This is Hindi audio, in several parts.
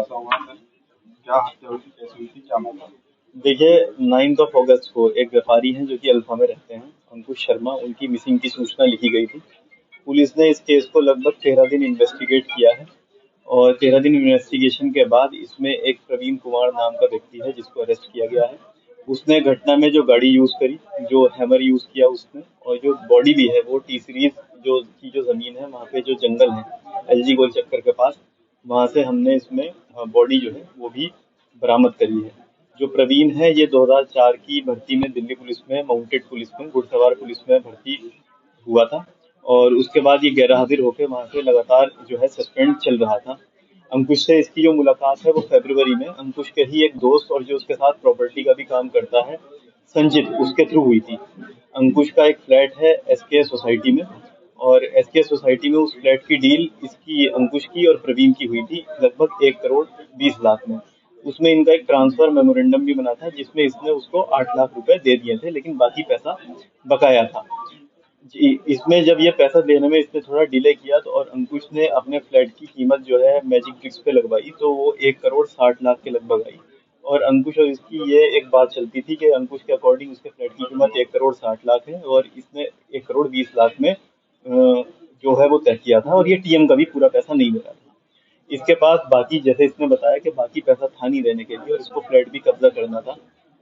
ऐसा हुआ सर? क्या हत्या हुई थी, कैसे हुई थी, क्या मामला? देखिए, 9 अगस्त को एक व्यापारी हैं जो कि अल्फा में रहते हैं, अंकुश शर्मा, उनकी मिसिंग की सूचना लिखी गई थी। पुलिस ने इस केस को लगभग 13 दिन इन्वेस्टिगेट किया है और 13 दिन इन्वेस्टिगेशन के बाद इसमें एक प्रवीण कुमार नाम का व्यक्ति है जिसको अरेस्ट किया गया है। उसने घटना में जो गाड़ी यूज करी, जो हैमर यूज किया उसने, और जो बॉडी भी है वो टी सीरीज जो जमीन है वहाँ पे जो जंगल है एलजी गोल चक्कर के पास, वहां से हमने इसमें बॉडी जो है वो भी बरामद करी है। जो प्रवीण है ये 2004 की भर्ती में दिल्ली पुलिस में, माउंटेड पुलिस में, घुड़सवार पुलिस में भर्ती हुआ था और उसके बाद ये गैरहाजिर होकर वहां से लगातार जो है सस्पेंड चल रहा था। अंकुश से इसकी जो मुलाकात है वो फरवरी में अंकुश के ही एक दोस्त और जो उसके साथ प्रॉपर्टी का भी काम करता है, संजित, उसके थ्रू हुई थी। अंकुश का एक फ्लैट है एसके सोसाइटी में और एसके सोसाइटी में उस फ्लैट की डील इसकी, अंकुश की और प्रवीण की हुई थी लगभग 1 करोड़ 20 लाख में। उसमें इनका एक ट्रांसफर मेमोरेंडम भी बना था जिसमें इसने उसको 8 लाख रुपए दे दिए थे, लेकिन बाकी पैसा बकाया था। जी, इसमें जब ये पैसा देने में इसने थोड़ा डिले किया तो और अंकुश ने अपने फ्लैट की कीमत जो है मैजिक ब्रिक्स पे लगवाई तो वो 1 करोड़ 60 लाख के लगभग आई। और अंकुश और इसकी ये एक बात चलती थी कि अंकुश के अकॉर्डिंग उसके फ्लैट की कीमत 1 करोड़ 60 लाख है और इसने 1 करोड़ 20 लाख में जो है वो तय किया था और ये टीएम का भी पूरा पैसा नहीं दे रहा था। इसके पास बाकी, जैसे इसने बताया कि बाकी पैसा था नहीं देने के लिए और इसको फ्लैट भी कब्जा करना था,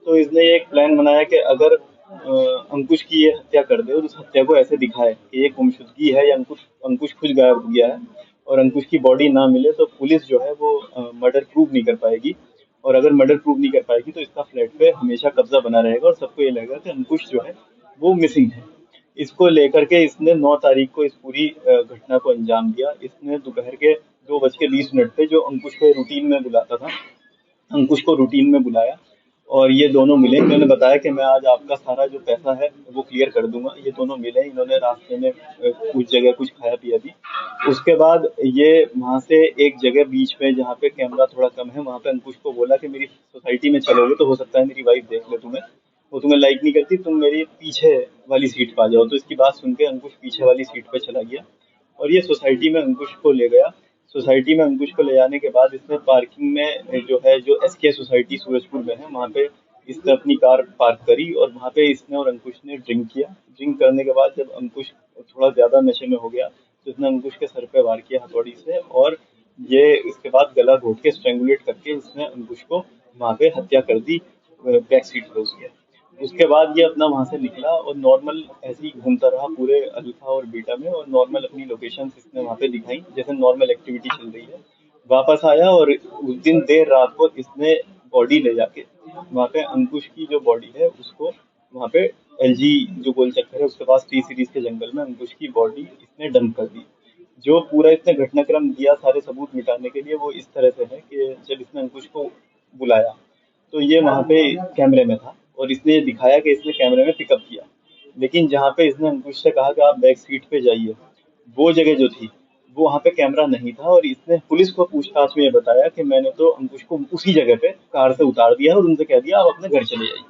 तो इसने ये एक प्लान बनाया कि अगर अंकुश की ये हत्या कर दे और उस हत्या को ऐसे दिखाए कि ये गुमशुदगी है या अंकुश अंकुश खुद गायब हो गया है और अंकुश की बॉडी ना मिले, तो पुलिस जो है वो मर्डर प्रूव नहीं कर पाएगी। और अगर मर्डर प्रूव नहीं कर पाएगी तो इसका फ्लैट पे हमेशा कब्जा बना रहेगा और सबको ये लगेगा कि अंकुश जो है वो मिसिंग है। इसको लेकर के इसने 9 तारीख को इस पूरी घटना को अंजाम दिया। इसने दोपहर के 2:20 पे जो अंकुश को रूटीन में बुलाता था, अंकुश को रूटीन में बुलाया और ये दोनों मिले। इन्होंने बताया कि मैं आज आपका सारा जो पैसा है वो क्लियर कर दूंगा। ये दोनों मिले, इन्होंने रास्ते में कुछ जगह कुछ खाया पिया भी। उसके बाद ये वहां से एक जगह बीच में जहाँ पे कैमरा थोड़ा कम है वहां पे अंकुश को बोला कि मेरी सोसाइटी में चलोगे तो हो सकता है मेरी वाइफ देख ले तुम्हें, वो तुम्हें लाइक नहीं करती, तुम मेरी पीछे वाली सीट पे आ जाओ। तो इसकी बात सुन के अंकुश पीछे वाली सीट पे चला गया और ये सोसाइटी में अंकुश को ले गया। सोसाइटी में अंकुश को ले जाने के बाद इसने पार्किंग में जो है, जो एसके सोसाइटी सूरजपुर में है, वहाँ पे इसने अपनी कार पार्क करी और वहाँ पे इसने और अंकुश ने ड्रिंक किया। ड्रिंक करने के बाद जब अंकुश थोड़ा ज्यादा नशे में हो गया तो इसने अंकुश के सर पे वार किया हथौड़ी से और ये इसके बाद गला घोट के स्ट्रेंगुलेट करके इसने अंकुश को वहाँ पे हत्या कर दी, बैक सीट पे उसके। उसके बाद ये अपना वहां से निकला और नॉर्मल ऐसे ही घूमता रहा पूरे अल्फा और बीटा में और नॉर्मल अपनी लोकेशन इसने वहां पे दिखाई जैसे नॉर्मल एक्टिविटी चल रही है। वापस आया और उस दिन देर रात को इसने बॉडी ले जाके वहां पे अंकुश की जो बॉडी है उसको वहां पे एलजी जो गोल चक्कर है उसके पास टी सीरीज के जंगल में अंकुश की बॉडी इसने डंप कर दी। जो पूरा इसने घटनाक्रम दिया सारे सबूत मिटाने के लिए वो इस तरह से है कि जब इसने अंकुश को बुलाया तो ये वहां पे कैमरे में था और इसने ये दिखाया कि इसने कैमरे में पिकअप किया। लेकिन जहाँ पे इसने अंकुश से कहा कि आप बैक सीट पे जाइए, वो जगह जो थी वो वहां पे कैमरा नहीं था और इसने पुलिस को पूछताछ में ये बताया कि मैंने तो अंकुश को उसी जगह पे कार से उतार दिया और उनसे कह दिया आप अपने घर चले जाइए,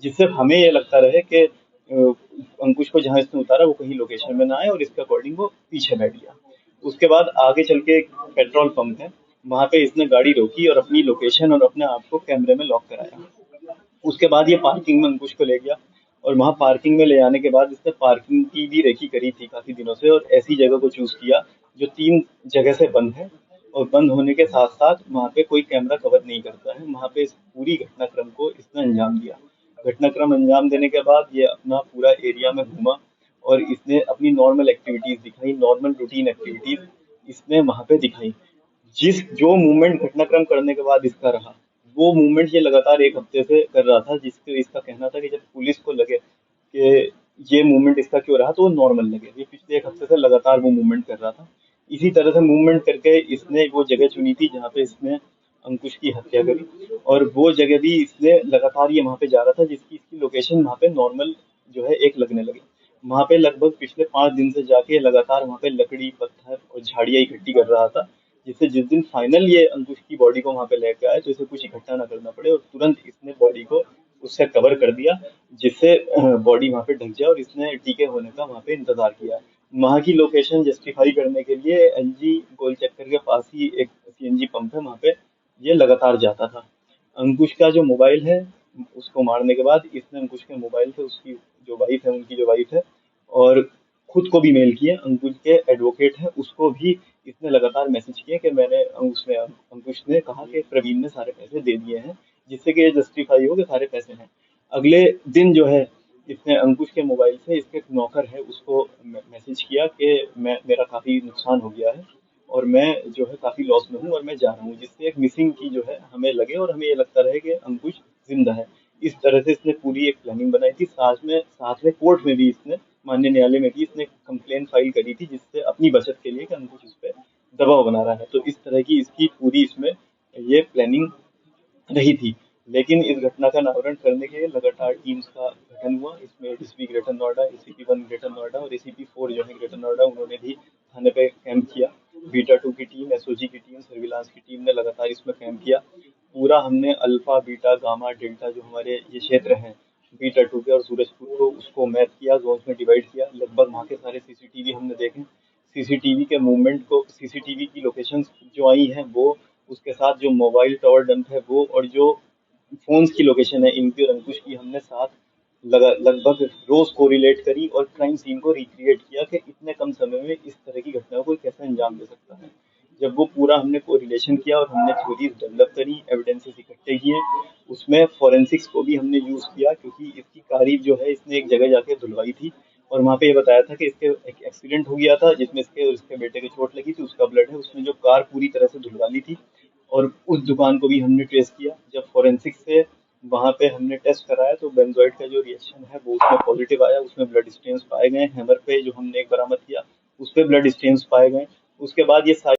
जिससे हमें ये लगता रहे कि अंकुश को जहाँ इसने उतारा वो कहीं लोकेशन में ना आए और इसके अकॉर्डिंग वो पीछे बैठ गया। उसके बाद आगे चल के एक पेट्रोल पंप है, वहां पे इसने गाड़ी रोकी और अपनी लोकेशन और अपने आप को कैमरे में लॉक कराया। उसके बाद ये पार्किंग में अंकुश को ले गया और वहां पार्किंग में ले जाने के बाद इसने पार्किंग की भी रेकी करी थी काफी दिनों से और ऐसी जगह को चूज किया जो 3 जगह से बंद है और बंद होने के साथ साथ वहां पे कोई कैमरा कवर नहीं करता है। वहां पे इस पूरी घटनाक्रम को इसने अंजाम दिया। घटनाक्रम अंजाम देने के बाद ये अपना पूरा एरिया में घूमा और इसने अपनी नॉर्मल एक्टिविटीज दिखाई, नॉर्मल रूटीन एक्टिविटीज इसने वहां पे दिखाई। जिस जो मूवमेंट घटनाक्रम करने के बाद इसका रहा, वो मूवमेंट ये लगातार 1 हफ्ते से कर रहा था, जिससे इसका कहना था कि जब पुलिस को लगे कि ये मूवमेंट इसका क्यों रहा तो वो नॉर्मल लगे। ये पिछले 1 हफ्ते से लगातार वो मूवमेंट कर रहा था। इसी तरह से मूवमेंट करके इसने वो जगह चुनी थी जहाँ पे इसने अंकुश की हत्या करी और वो जगह भी इसने लगातार ये वहां पे जा रहा था जिसकी इसकी लोकेशन वहां पे नॉर्मल जो है एक लगने लगी। वहां पे लगभग पिछले 5 दिन से जाके लगातार वहां पे लकड़ी पत्थर और झाड़ियां इकट्ठी कर रहा था, जिससे जिस दिन फाइनल ये अंकुश की बॉडी को वहां पे लेके आए तो इसे कुछ इकट्ठा ना करना पड़े और तुरंत इसने बॉडी को उससे कवर कर दिया, जिससे बॉडी वहां पे ढक जाए और इसने टीके होने का वहां पे इंतजार किया। वहां की लोकेशन जस्टिफाई करने के लिए एलजी गोल चक्कर के पास ही एक सीएनजी पंप है, वहां पे ये लगातार जाता था। अंकुश का जो मोबाइल है, उसको मारने के बाद इसने अंकुश के मोबाइल से उसकी जो वाइफ है, उनकी जो वाइफ है, और खुद को भी मेल किए, अंकुश के एडवोकेट है उसको भी इसने लगातार मैसेज किए कि उसने अंकुश ने कहा कि प्रवीण ने सारे पैसे दे दिए हैं, जिससे कि ये जस्टिफाई हो कि सारे पैसे हैं। अगले दिन जो है, इसने अंकुश के मोबाइल से इसके एक नौकर है उसको मैसेज किया कि मेरा काफी नुकसान हो गया है और मैं जो है काफी लॉस में हूँ और मैं जा रहा हूँ, जिससे एक मिसिंग की जो है हमें लगे और हमें ये लगता रहे कि अंकुश जिंदा है। इस तरह से इसने पूरी एक प्लानिंग बनाई थी। साथ में कोर्ट में भी इसने, माननीय न्यायालय में भी इसने कंप्लेन फाइल करी थी, जिससे अपनी बचत के लिए कि अंकुश इस पे दबाव बना रहा है। तो इस तरह की इसकी पूरी इसमें ये प्लानिंग रही थी। लेकिन इस घटना का अनावरण करने के लिए लगातार टीम्स का गठन हुआ। इसमें ADCP greater Noida, ACP 1 greater Noida और एसीपी 4 जो है ग्रेटर नोएडा, उन्होंने भी थाने पे कैंप किया। बीटा 2 की टीम, एसओजी की टीम, सर्विलांस की टीम ने लगातार इसमें कैंप किया। पूरा हमने अल्फा, बीटा, गामा, डेल्टा जो हमारे ये क्षेत्र हैं, बीटा 2 के और सूरजपुर को, उसको मैप किया, जोन्स में डिवाइड किया। लगभग वहाँ के सारे सीसीटीवी हमने देखे। सीसीटीवी के मूवमेंट को, सीसीटीवी की लोकेशंस जो आई हैं वो, उसके साथ जो मोबाइल टावर डंप है वो, और जो फोन्स की लोकेशन है इनकी और अंकुश की, हमने साथ लगभग रोज कोरिलेट करी और क्राइम सीन को रिक्रिएट किया कि इतने कम समय में इस तरह की घटनाओं को कैसे अंजाम दे सकता है। जब वो पूरा हमने कोरिलेशन किया और हमने थ्योरीज डेवलप करी, एविडेंसेस इकट्ठे किए, उसमें फोरेंसिक्स को भी हमने यूज किया, क्योंकि इसकी कारी जो है इसने एक जगह जाके धुलवाई थी और वहां पे ये बताया था कि इसके एक एक्सीडेंट हो गया था जिसमें इसके और इसके बेटे के चोट लगी थी, उसका ब्लड है, उसमें जो कार पूरी तरह से धुलवा ली थी। और उस दुकान को भी हमने ट्रेस किया। जब फोरेंसिक से वहां पे हमने टेस्ट कराया तो बेंजोइड का जो रिएक्शन है वो उसमें पॉजिटिव आया, उसमें ब्लड स्टेन्स पाए गए। हैमर पे जो हमने एक बरामद किया उस पे ब्लड स्टेन्स पाए गए। उसके बाद ये